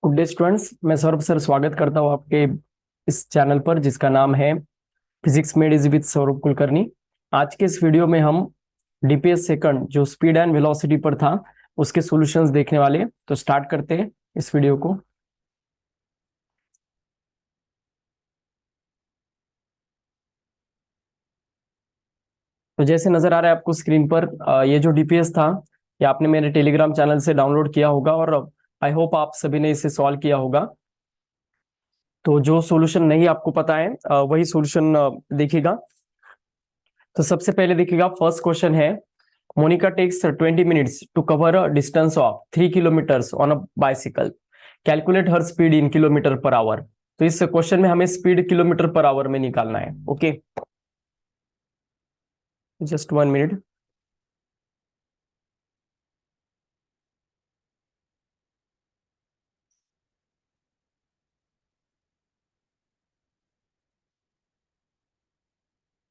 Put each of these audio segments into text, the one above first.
Good day students, मैं Saurabh sir स्वागत करता हूँ आपके इस चैनल पर जिसका नाम है physics made easy with Saurabh Kulkarni. आज के इस वीडियो में हम डीपीएस सेकंड जो स्पीड एंड वेलोसिटी पर था उसके सॉल्यूशंस देखने वाले हैं। तो स्टार्ट करते हैं इस वीडियो को। तो जैसे नजर आ रहा है आपको स्क्रीन पर, ये जो डीपीएस था ये आपने मेरे टेलीग्राम चैनल से डाउनलोड किया होगा और आई होप आप सभी ने इसे सॉल्व किया होगा। तो जो सॉल्यूशन नहीं आपको पता है वही सॉल्यूशन देखिएगा। तो सबसे पहले देखिएगा, फर्स्ट क्वेश्चन है Monica takes 20 minutes to cover a distance of 3 kilometres on a bicycle, calculate her speed in kilometre per hour. तो इस क्वेश्चन में हमें स्पीड किलोमीटर पर आवर में निकालना है। Okay, just 1 minute.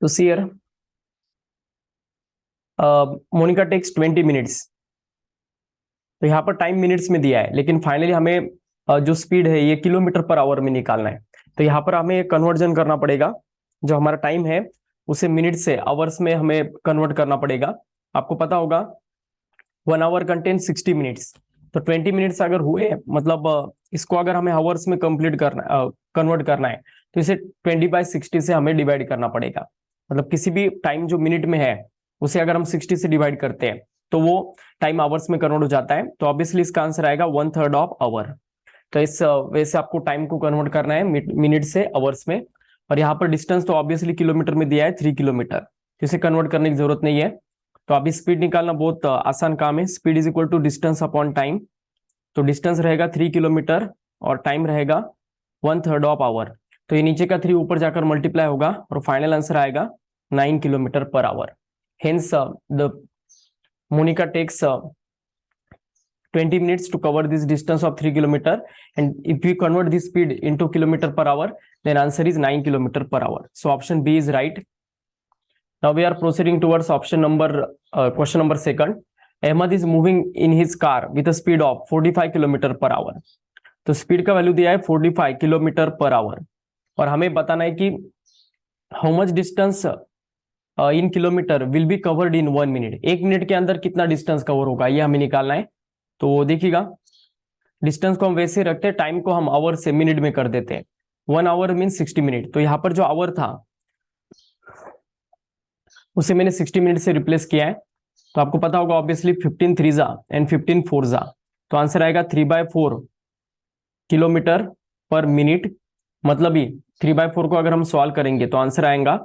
तो सियर मोनिका टेक्स 20 मिनट्स, तो यहाँ पर टाइम मिनट्स में दिया है लेकिन फाइनली हमें जो स्पीड है ये किलोमीटर पर आवर में निकालना है। तो यहाँ पर हमें कन्वर्जन करना पड़ेगा, जो हमारा टाइम है उसे मिनट से आवर्स में हमें कन्वर्ट करना पड़ेगा। आपको पता होगा 1 आवर कंटेन 60 मिनट्स, तो 20 मिनट्स अगर हुए मतलब इसको अगर हमें आवर्स में कंप्लीट करना कन्वर्ट करना है तो इसे 20/60 से हमें डिवाइड करना पड़ेगा। मतलब किसी भी टाइम जो मिनट में है उसे अगर हम 60 से डिवाइड करते हैं तो वो टाइम आवर्स में कन्वर्ट हो जाता है। तो ऑब्वियसली इसका आंसर आएगा 1/3 ऑफ आवर। तो इस वैसे आपको टाइम को कन्वर्ट करना है मिनट से आवर्स में। और यहाँ पर डिस्टेंस तो ऑब्वियसली किलोमीटर में दिया है 3 किलोमीटर, तो इसे कन्वर्ट करने की जरूरत नहीं है। तो अभी स्पीड निकालना बहुत आसान काम है। Speed is equal to distance upon time. तो डिस्टेंस रहेगा 3 किलोमीटर और टाइम रहेगा 1/3 ऑफ आवर। तो ये नीचे का 3 ऊपर जाकर मल्टीप्लाई होगा और फाइनल आंसर आएगा 9 kilometre per hour. Hence the Monica takes 20 minutes to cover this distance of 3 kilometer, and if we convert this speed into kilometer per hour then answer is 9 kilometer per hour. So option B is right. Now we are proceeding towards option number question number second. Ahmad is moving in his car with a speed of 45 kilometer per hour. तो speed का value दिया है 45 kilometre per our और हमें बताना है कि how much distance in kilometre will be covered in 1 minute. 1 minute के अंदर कितना डिस्टेंस कवर होगा ये हमें निकालना है। तो देखिएगा, डिस्टेंस को हम वैसे रखते हैं, टाइम को हम आवर से मिनट में कर देते हैं। 1 आवर मीन 60 मिनट। तो यहाँ पर जो आवर था उसे मैंने 60 मिनट से रिप्लेस किया है। तो आपको पता होगा ऑब्वियसली 15 3 एंड 15 4 तो आंसर आएगा 3/4 किलोमीटर पर मिनट। मतलब ही 3/4 को अगर हम सॉल्व करेंगे तो आंसर आएगा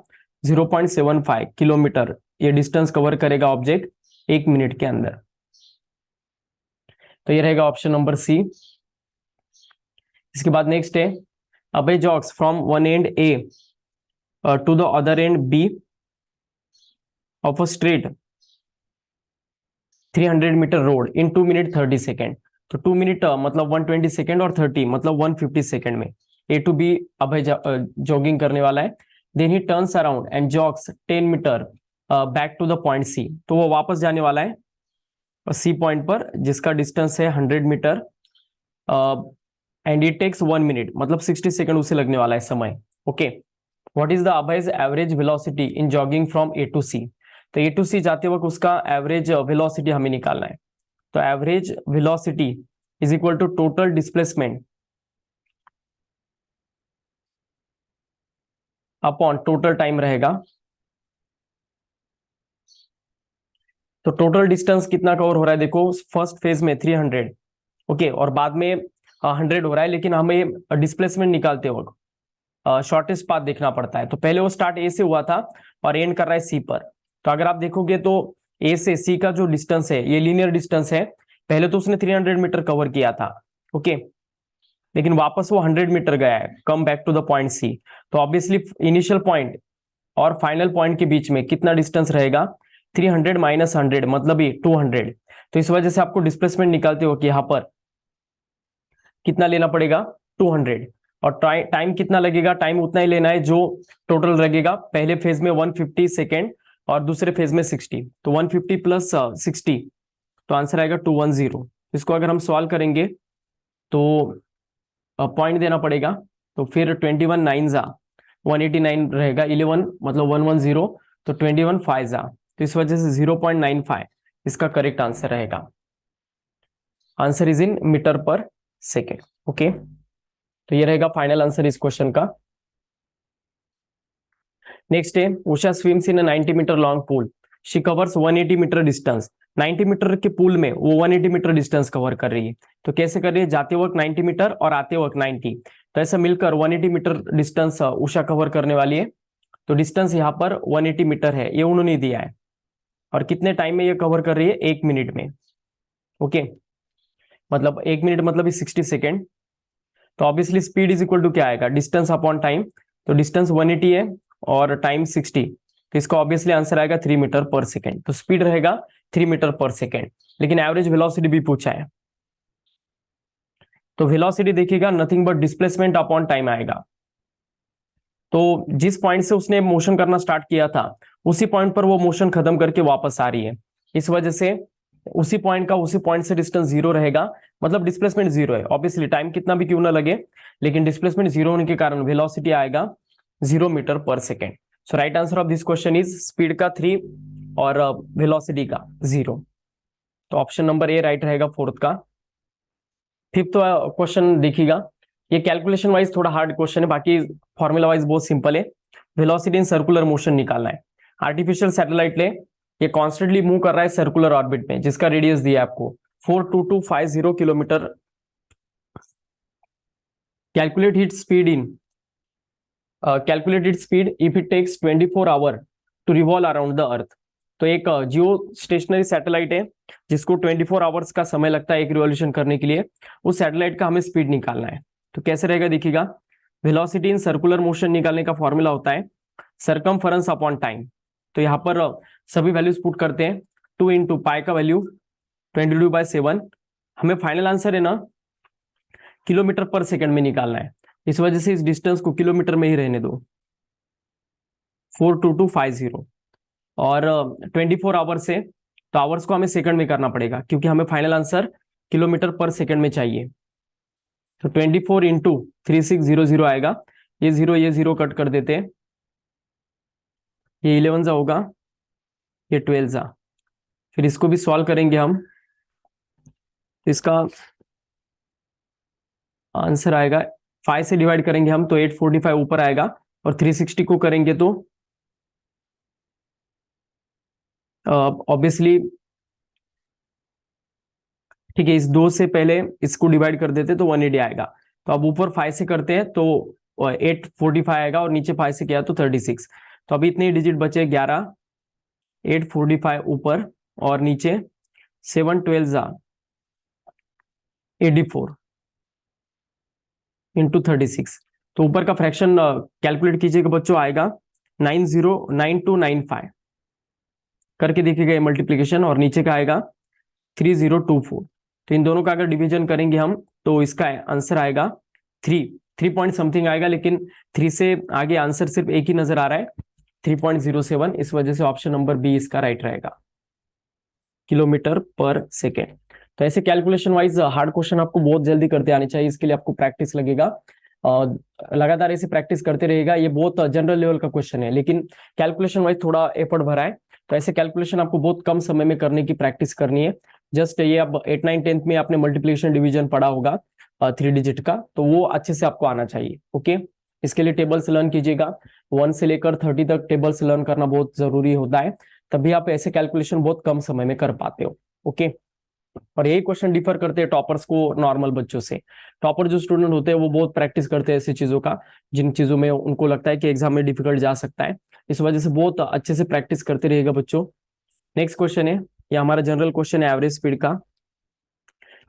0.75 किलोमीटर। ये डिस्टेंस कवर करेगा ऑब्जेक्ट 1 मिनट के अंदर। तो ये रहेगा ऑप्शन नंबर सी। इसके बाद नेक्स्ट है Abe jogs from one end A to the other end B of a straight 300 metre road in 2 minute 30 second. तो 2 मिनट मतलब 120 सेकेंड और 30 मतलब 150 सेकेंड में A to B Abhay jogging करने वाला है। Then he turns around and jogs 10 metre back to the point C. तो वो वापस जाने वाला है सी पॉइंट पर जिसका डिस्टेंस है 100 metre and it takes 1 minute मतलब 60 सेकंड उसे लगने वाला है समय। Okay, what is the Abhay's average velocity in jogging from A to C. तो ए टू सी जाते वक्त उसका एवरेज वेलोसिटी हमें निकालना है। तो average velocity is equal to total displacement upon total time रहेगा। तो टोटल डिस्टेंस कितना कवर हो रहा है देखो, फर्स्ट फेज में 300 ओके और बाद में 100 हो रहा है, लेकिन हमें डिस्प्लेसमेंट निकालते वक्त शॉर्टेस्ट पाथ देखना पड़ता है। तो पहले वो स्टार्ट ए से हुआ था और एंड कर रहा है सी पर। तो अगर आप देखोगे तो ए से सी का जो डिस्टेंस है ये लीनियर डिस्टेंस है। पहले तो उसने 300 मीटर कवर किया था ओके, लेकिन वापस वो 100 मीटर गया है, come back to the point C. तो ऑब्वियसली इनिशियल पॉइंट और फाइनल पॉइंट के बीच में कितना डिस्टेंस रहेगा, 300 माइनस 100 मतलब ये 200। तो इस वजह से आपको डिस्प्लेसमेंट निकालते हो कि यहाँ पर कितना लेना पड़ेगा 200 और टाइम कितना लगेगा, टाइम उतना ही लेना है जो टोटल लगेगा। पहले फेज में 150 सेकेंड और दूसरे फेज में 60, तो 150 प्लस 60 तो आंसर आएगा 210। इसको अगर हम सॉल्व करेंगे तो पॉइंट देना पड़ेगा। तो फिर 21 9 जा 189 रहेगा, 11 मतलब 110, तो 21 5 जा, तो इस वजह से 0.95 इसका करेक्ट आंसर रहेगा। Answer is in metre per second. Okay, तो ये रहेगा फाइनल आंसर इस क्वेश्चन का। नेक्स्ट है, Usha swims in 90 metre long pool, she covers 180 metre distance. 90 metre के पूल में वो 180 मीटर डिस्टेंस कवर कर रही है। तो कैसे कर रही है, जाते वक्त 90 मीटर और आते वक्त 90, तो ऐसा मिलकर 180 मीटर डिस्टेंस उषा कवर करने वाली है। तो डिस्टेंस यहाँ पर 180 मीटर है, ये उन्होंने दिया है। और कितने टाइम में ये कवर कर रही है, 1 मिनट में। ओके, मतलब 1 मिनट मतलब 60 सेकेंड। तो obviously speed is equal to क्या आएगा, डिस्टेंस अपॉन टाइम। तो डिस्टेंस 180 है और टाइम 60, तो इसका ऑब्वियसली आंसर आएगा 3 मीटर पर सेकेंड। तो स्पीड रहेगा 3 मीटर पर सेकेंड, लेकिन एवरेज वेलोसिटी भी पूछा है। तो वेलोसिटी देखिएगा, nothing but displacement upon time आएगा। तो जिस पॉइंट से उसने मोशन करना स्टार्ट किया था, उसी पॉइंट पर वो मोशन खत्म करके वापस आ रही है। इस वजह से उसी पॉइंट से डिस्टेंस 0 रहेगा, मतलब डिस्प्लेसमेंट 0 है। ऑब्वियसली टाइम कितना भी क्यों ना लगे, लेकिन डिस्प्लेसमेंट 0 होने के कारण वेलोसिटी आएगा 0 metre per second. So right answer of this question is speed का 3 और वेलोसिटी का 0। तो ऑप्शन नंबर ए राइट रहेगा फोर्थ का। फिफ्थ क्वेश्चन देखिएगा, ये कैलकुलेशन वाइज थोड़ा हार्ड क्वेश्चन है, बाकी फॉर्मूला वाइज बहुत सिंपल है। वेलोसिटी इन सर्कुलर मोशन निकालना है। आर्टिफिशियल सैटेलाइट ले, ये कॉन्स्टेंटली मूव कर रहा है सर्कुलर ऑर्बिट में, जिसका रेडियस दिया है आपको 42250 kilometre. Calculate its speed if it takes 24 hour to revolve around the earth. तो एक जियो स्टेशनरी सैटेलाइट है, जिसको 24 आवर्स का समय लगता है एक रिवॉल्यूशन करने के लिए। उस सैटेलाइट का हमें स्पीड निकालना है। तो कैसे रहेगा देखिएगा, वेलोसिटी इन सर्कुलर मोशन निकालने का फॉर्मूला होता है सरकमफरेंस अपॉन टाइम। तो यहाँ पर सभी वैल्यूज पुट करते हैं। 2 इंटू पाई का वैल्यू 22/7। हमें फाइनल आंसर है ना किलोमीटर पर सेकंड में निकालना है, इस वजह से इस डिस्टेंस को किलोमीटर में ही रहने दो, 42250। और 24 आवर से, तो आवर्स को हमें सेकंड में करना पड़ेगा, क्योंकि हमें फाइनल आंसर किलोमीटर पर सेकंड में चाहिए। तो 24 इंटू 3600 आएगा। ये जीरो कट कर देते हैं, ये 11 जा होगा, ये 12 जा। फिर इसको भी सॉल्व करेंगे हम, इसका आंसर आएगा 5 से डिवाइड करेंगे हम तो 845 ऊपर आएगा, और 360 को करेंगे तो ऑब्वियसली ठीक है, इस 2 से पहले इसको डिवाइड कर देते तो 180 आएगा। तो अब ऊपर 5 से करते हैं तो 845 आएगा, और नीचे 5 से किया तो 36। तो अभी इतने डिजिट बचे 11, 845 ऊपर और नीचे 712 जा 84 इंटू 36। तो ऊपर का फ्रैक्शन कैलकुलेट कीजिएगा बच्चों, आएगा 909295 करके देखिएगा मल्टीप्लीकेशन, और नीचे का आएगा 3024। तो इन दोनों का अगर डिवीजन करेंगे हम, तो इसका आंसर आएगा 3 पॉइंट समथिंग आएगा, लेकिन 3 से आगे आंसर सिर्फ एक ही नजर आ रहा है, 3.07। इस वजह से ऑप्शन नंबर बी इसका राइट रहेगा, किलोमीटर पर सेकेंड। तो ऐसे कैलकुलेशन वाइज हार्ड क्वेश्चन आपको बहुत जल्दी करते आने चाहिए, इसके लिए आपको प्रैक्टिस लगेगा। लगातार ऐसे प्रैक्टिस करते रहेगा। ये बहुत जनरल लेवल का क्वेश्चन है, लेकिन कैलकुलेशन वाइज थोड़ा एफर्ट भरा है। तो ऐसे कैलकुलेशन आपको बहुत कम समय में करने की प्रैक्टिस करनी है। जस्ट ये अब 8 9 10th में आपने मल्टीप्लिकेशन डिवीजन पढ़ा होगा 3 डिजिट का, तो वो अच्छे से आपको आना चाहिए। ओके, इसके लिए टेबल्स लर्न कीजिएगा, 1 से लेकर 30 तक टेबल्स लर्न करना बहुत जरूरी होता है, तभी आप ऐसे कैलकुलेशन बहुत कम समय में कर पाते हो। ओके, और यही क्वेश्चन डिफर करते हैं टॉपर्स को नॉर्मल बच्चों से। टॉपर जो स्टूडेंट होते हैं वो बहुत प्रैक्टिस करते हैं ऐसी चीजों का, जिन चीजों में उनको लगता है कि एग्जाम में डिफिकल्ट जा सकता है। इस वजह से बहुत अच्छे से प्रैक्टिस करते रहिएगा बच्चों। नेक्स्ट क्वेश्चन है, ये हमारा जनरल क्वेश्चन है एवरेज स्पीड का।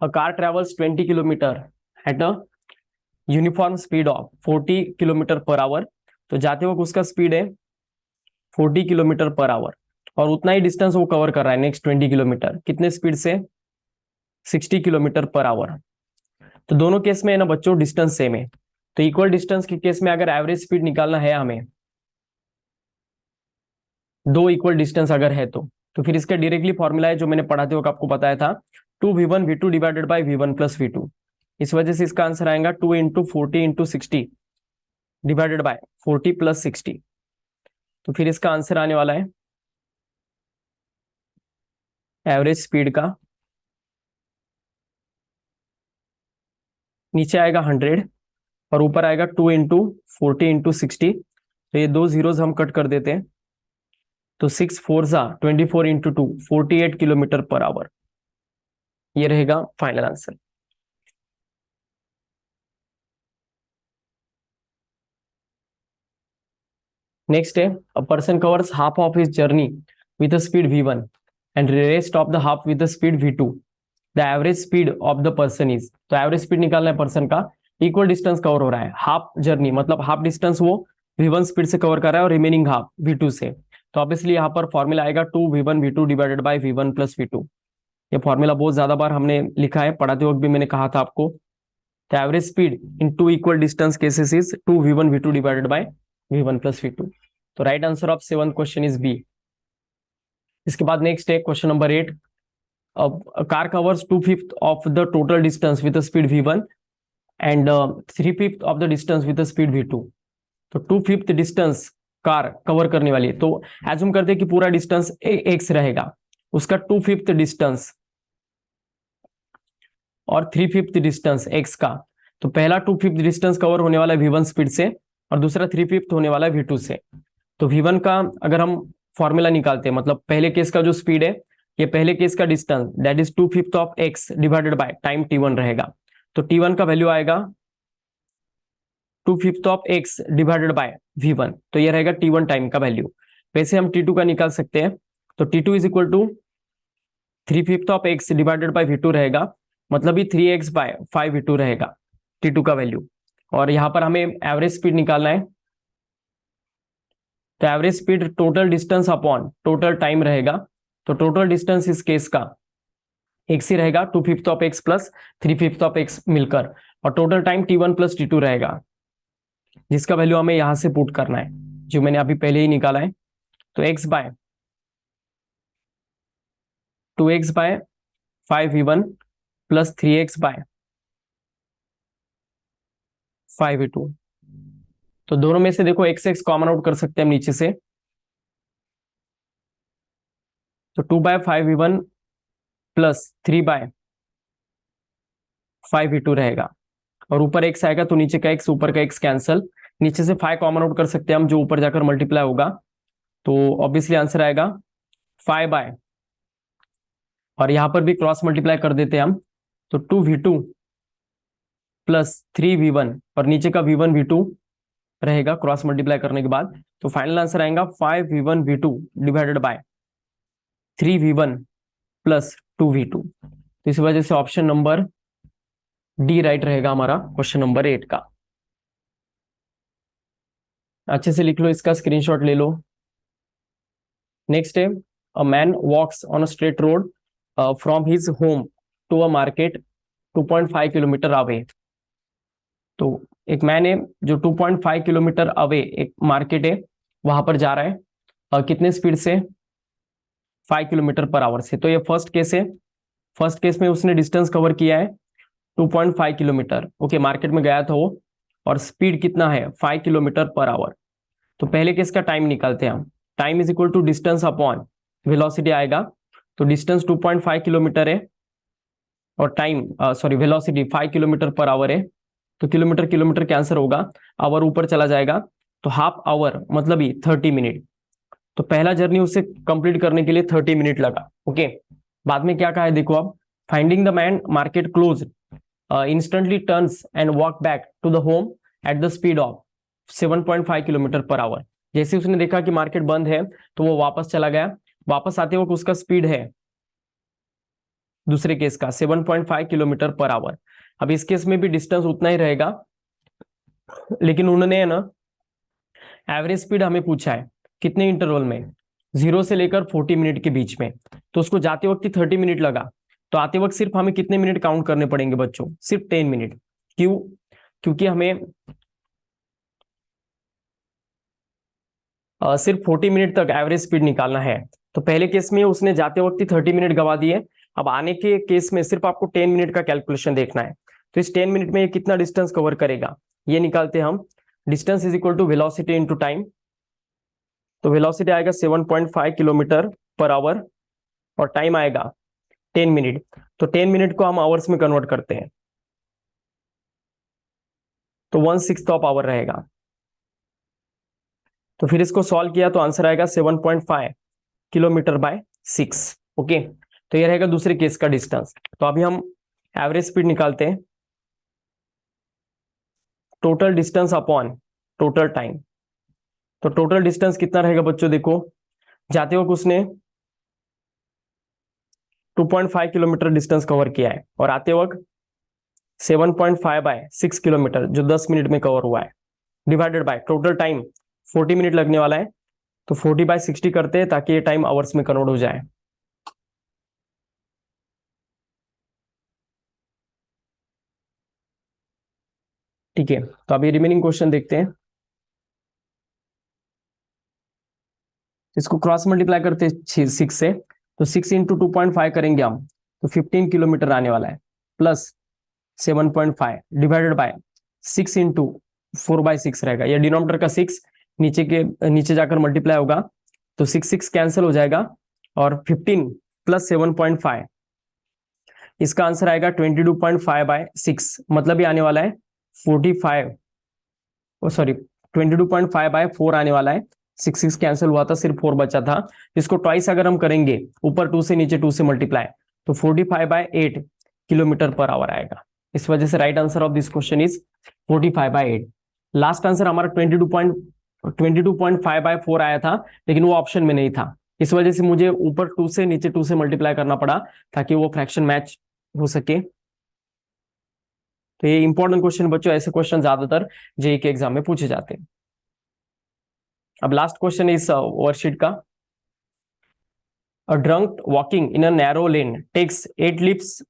A car travels 20 kilometre at a uniform speed of 40 kilometre per hour. तो जाते वक्त उसका स्पीड है 40 किलोमीटर पर आवर, और उतना ही डिस्टेंस वो कवर कर रहा है नेक्स्ट 20 किलोमीटर, कितने स्पीड से, 60 किलोमीटर पर आवर। तो दोनों केस में है ना बच्चों डिस्टेंस सेम है। तो इक्वल डिस्टेंस के केस में अगर एवरेज स्पीड निकालना है हमें, दो इक्वल डिस्टेंस अगर है तो फिर इसका डायरेक्टली फॉर्मूला है जो मैंने पढ़ाते वक्त आपको बताया था, 2v1 v2 divided by v1 plus v2। इस वजह से इसका आंसर आएगा 2 into 40 into 60 divided by 40 plus 60। तो फिर इसका आंसर आने वाला है एवरेज स्पीड का, नीचे आएगा 100 और ऊपर आएगा 2 इंटू 40 इंटू 60। तो ये दो जीरोज हम कट कर देते हैं, तो 6 4 जा 24 इंटू 2 48 किलोमीटर पर आवर। ये रहेगा फाइनल आंसर। नेक्स्ट है a person covers half of his journey with speed v1 and rest of the half with speed v2। The average speed of the person is, तो average speed निकालना है person का, equal distance cover हो रहा है, half journey मतलब half distance वो v1 speed से कवर कर रहा है और रिमेनिंग हाफ v2 से। तो ऑब्वियसली यहाँ पर फॉर्मूला आएगा 2v1 v2 divided by v1 plus v2। ये फॉर्मूला बहुत ज्यादा बार हमने लिखा है, पढ़ाते वक्त भी मैंने कहा था आपको। The average speed in two equal distance cases is 2v1 v2 divided by v1 plus v2। तो right answer of 7th question is B. इसके बाद नेक्स्ट है question number 8। a car covers 2/5 of the total distance with the speed v1 and 3/5 of the distance with the speed v2। तो 2/5 distance car cover करने वाली है, तो assume करते हैं कि पूरा डिस्टेंस x रहेगा, उसका 2/5 डिस्टेंस और 3/5 डिस्टेंस x का। तो पहला 2/5 डिस्टेंस कवर होने वाला है v1 स्पीड से और दूसरा 3/5 होने वाला है v2 से। तो v1 का अगर हम फॉर्मूला निकालते हैं, मतलब पहले केस का जो स्पीड है, ये पहले केस का distance that is 2/5 of x divided by time t1 रहेगा। तो t1 का वैल्यू आएगा 2/5 of x divided by v1, तो ये रहेगा t1 टाइम का वैल्यू। वैसे हम t2 का निकाल सकते हैं, तो t2 is equal to 3/5 of x divided by v2 रहेगा, मतलब ये 3x बाय 5 v2 रहेगा t2 का वैल्यू। और यहां पर हमें एवरेज स्पीड निकालना है, तो average speed total distance upon total time रहेगा। तो टोटल डिस्टेंस इस केस का x ही रहेगा, 2/5 of x plus 3/5 of x मिलकर, और total time t1 plus t2 रहेगा, जिसका वैल्यू हमें यहां से पुट करना है, जो मैंने अभी पहले ही निकाला है। तो x by 2x by 5v1 plus 3x by 5v2। तो दोनों में से देखो x कॉमन आउट कर सकते हैं हम नीचे से, तो 2 bye 5v1 plus 3 bye 5v2 रहेगा, और ऊपर x आएगा तो नीचे का x ऊपर का x कैंसल, नीचे से 5 कॉमन आउट कर सकते हैं हम, जो ऊपर जाकर मल्टीप्लाई होगा, तो ऑब्वियसली आंसर आएगा 5 बाय, और यहां पर भी क्रॉस मल्टीप्लाई कर देते हैं हम, तो 2v2 प्लस 3v1 और नीचे का v1 v2 रहेगा क्रॉस मल्टीप्लाई करने के बाद। तो फाइनल आंसर आएगा 5v1 v2 divided bye 3v1 plus 2v2। तो इस वजह से ऑप्शन नंबर डी राइट रहेगा हमारा क्वेश्चन नंबर 8 का। अच्छे से लिख लो, इसका स्क्रीनशॉट ले लो। नेक्स्ट है a man walks on a straight road from his home to a market 2.5 kilometre away. तो एक मैन है जो 2.5 किलोमीटर अवे एक मार्केट है वहां पर जा रहा है, कितने स्पीड से, 5 किलोमीटर पर आवर से। तो ये फर्स्ट केस है, फर्स्ट केस में उसने डिस्टेंस कवर किया है 2.5 किलोमीटर, ओके, मार्केट में गया था वो, और स्पीड कितना है 5 किलोमीटर पर आवर। तो पहले केस का टाइम निकालते हैं हम, time is equal to distance upon velocity आएगा। तो डिस्टेंस 2.5 किलोमीटर है और time sorry velocity 5 kilometre per hour है, तो किलोमीटर किलोमीटर कैंसर होगा, आवर ऊपर चला जाएगा, तो हाफ आवर मतलब ही 30 मिनट। तो पहला जर्नी उसे कंप्लीट करने के लिए 30 मिनट लगा, ओके। बाद में क्या कहा है देखो, अब finding the man market close instantly turns and walk back to the home at the speed of 7.5 kilometre per hour. जैसे उसने देखा कि मार्केट बंद है तो वो वापस चला गया, वापस आते वक्त उसका स्पीड है दूसरे केस का 7.5 किलोमीटर पर आवर। अब इस केस में भी डिस्टेंस उतना ही रहेगा, लेकिन उन्होंने है ना एवरेज स्पीड हमें पूछा है कितने इंटरवल में, 0 से लेकर 40 मिनट के बीच में। तो उसको जाते वक्त ही 30 मिनट लगा, तो आते वक्त सिर्फ हमें कितने मिनट काउंट करने पड़ेंगे बच्चों, सिर्फ 10 मिनट। क्यों? क्योंकि हमें सिर्फ 40 मिनट तक एवरेज स्पीड निकालना है। तो पहले केस में उसने जाते वक्त ही 30 मिनट गवा दिए, अब आने के केस में सिर्फ आपको 10 मिनट का कैलकुलेशन देखना है। तो इस 10 मिनट में ये कितना डिस्टेंस कवर करेगा ये निकालते हैं हम। Distance is equal to velocity into time. तो वेलोसिटी आएगा 7.5 किलोमीटर पर आवर और टाइम आएगा 10 मिनट। तो 10 मिनट को हम आवर्स में कन्वर्ट करते हैं तो 1/6 ऑफ आवर रहेगा। तो फिर इसको सॉल्व किया तो आंसर आएगा 7.5 किलोमीटर बाय 6। ओके, तो ये रहेगा दूसरे केस का डिस्टेंस। तो अभी हम एवरेज स्पीड निकालते हैं, total distance upon total time. तो टोटल डिस्टेंस कितना रहेगा बच्चों, देखो जाते वक्त उसने 2.5 किलोमीटर डिस्टेंस कवर किया है और आते वक्त 7.5 बाय 6 किलोमीटर जो 10 मिनट में कवर हुआ है, divided by total time 40 minute लगने वाला है। तो 40 बाय 60 करते हैं ताकि ये टाइम आवर्स में कन्वर्ट हो जाए। ठीक है, तो अभी रिमेनिंग क्वेश्चन देखते हैं। इसको क्रॉस मल्टीप्लाई करते हैं 6 से, तो 6 इंटू 2.5 करेंगे हम तो 15 किलोमीटर आने वाला है, प्लस 7.5 डिवाइडेड बाय 6 इंटू 4/6 रहेगा। यह डिनोमिनेटर का 6 नीचे जाकर मल्टीप्लाई होगा तो 6 कैंसिल हो जाएगा और 15 प्लस 7.5 इसका आंसर आएगा 22.5/6, मतलब ये आने वाला है 45, सॉरी 22.5/4 आने वाला है। 6 कैंसिल हुआ था, सिर्फ 4 बचा था। इसको ट्वाइस अगर हम करेंगे, ऊपर 2 से नीचे 2 से मल्टीप्लाई, तो 45/8 किलोमीटर पर आवर आएगा। इस वजह से right answer of this question is 45/8। Last answer हमारा 22.5/4 आया था, लेकिन वो ऑप्शन में नहीं था। इस वजह से मुझे ऊपर 2 से नीचे 2 से मल्टीप्लाई करना पड़ा ताकि वो फ्रैक्शन मैच हो सके। तो ये इंपॉर्टेंट क्वेश्चन बच्चों, ऐसे क्वेश्चन ज्यादातर जेईई के एग्जाम में पूछे जाते हैं। अब लास्ट क्वेश्चन इस वर्कशीट का। A drunk walking in a narrow lane takes 8 leaps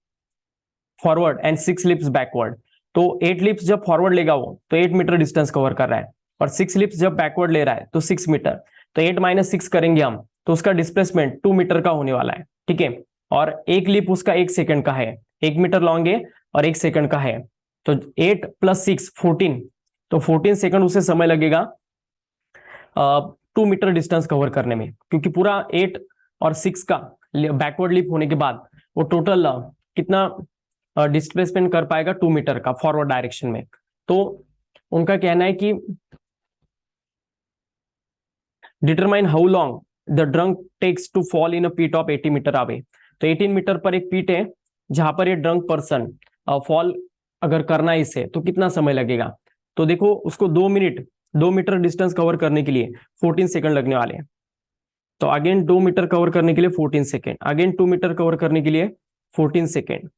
forward and 6 leaps backward। तो 8 leaps जब फॉरवर्ड लेगा वो तो 8 मीटर डिस्टेंस कवर कर रहा है, और 6 leaps जब बैकवर्ड ले रहा है तो 6 मीटर। तो 8 - 6 करेंगे हम तो उसका डिस्प्लेसमेंट 2 मीटर का होने वाला है। ठीक है, और एक लीप उसका 1 सेकंड का है, 1 मीटर लॉन्ग है और 1 सेकंड का है। तो 8 + 6 14, तो 14 सेकंड उसे समय लगेगा 2 मीटर डिस्टेंस कवर करने में, क्योंकि पूरा 8 और 6 का बैकवर्ड लीप होने के बाद वो टोटल कितना डिस्प्लेसमेंट कर पाएगा 2 मीटर का फॉरवर्ड डायरेक्शन में। तो उनका कहना है कि determine how long the drunk takes to fall in a pit of 80 metre away. तो 18 मीटर पर एक पिट है जहां पर ये ड्रंक पर्सन फॉल अगर करना है इसे तो कितना समय लगेगा। तो देखो उसको 2 मीटर डिस्टेंस कवर करने के लिए 14 सेकंड लगने वाले हैं। तो अगेन 2 मीटर कवर करने के लिए 14 सेकेंड, अगेन 2 मीटर कवर करने के लिए 14 सेकेंड,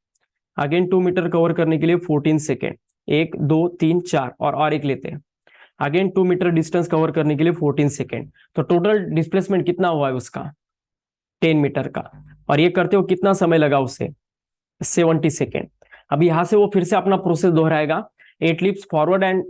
अगेन 2 मीटर कवर करने के लिए 14 सेकेंड, 1 2 3 4 और एक लेते हैं, अगेन 2 मीटर डिस्टेंस कवर करने के लिए 14 सेकेंड। तो टोटल डिस्प्लेसमेंट कितना हुआ है उसका 10 मीटर का, और ये करते हो कितना समय लगा उसे 70 सेकेंड। अब यहां से वो फिर से अपना प्रोसेस दोहराएगा, 8 leaps forward and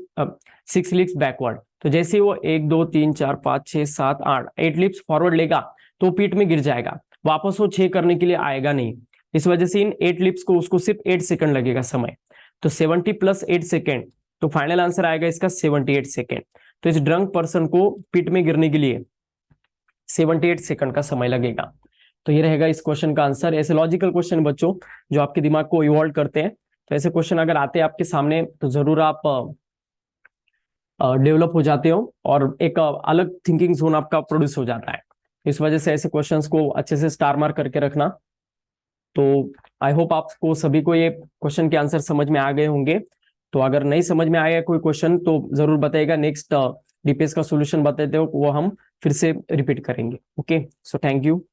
6 leaps backward. तो जैसे वो 1 2 3 4 5 6 7 8 8 लीप्स फॉरवर्ड लेगा तो पीठ में गिर जाएगा, वापस वो 6 करने के लिए आएगा नहीं। इस वजह से इन 8 लीप्स को उसको सिर्फ 8 सेकंड लगेगा समय। तो 70 + 8 सेकंड, तो फाइनल आंसर आएगा इसका 78 सेकंड। तो इस ड्रंक पर्सन को पीठ में गिरने के लिए 78 सेकंड का समय लगेगा। तो ये रहेगा इस क्वेश्चन का आंसर। ऐसे लॉजिकल क्वेश्चन बच्चों जो आपके दिमाग को इवॉल्व करते हैं, तो ऐसे क्वेश्चन अगर आते हैं आपके सामने तो जरूर आप डेवलप हो जाते हो और एक अलग थिंकिंग जोन आपका प्रोड्यूस हो जाता है। इस वजह से ऐसे क्वेश्चंस को अच्छे से स्टार मार्क करके रखना। तो आई होप आपको सभी को ये क्वेश्चन के आंसर समझ में आ गए होंगे। तो अगर नहीं समझ में आया कोई क्वेश्चन तो जरूर बताइएगा, नेक्स्ट डीपीएस का सोल्यूशन बताते हो वो हम फिर से रिपीट करेंगे। Okay, so thank you.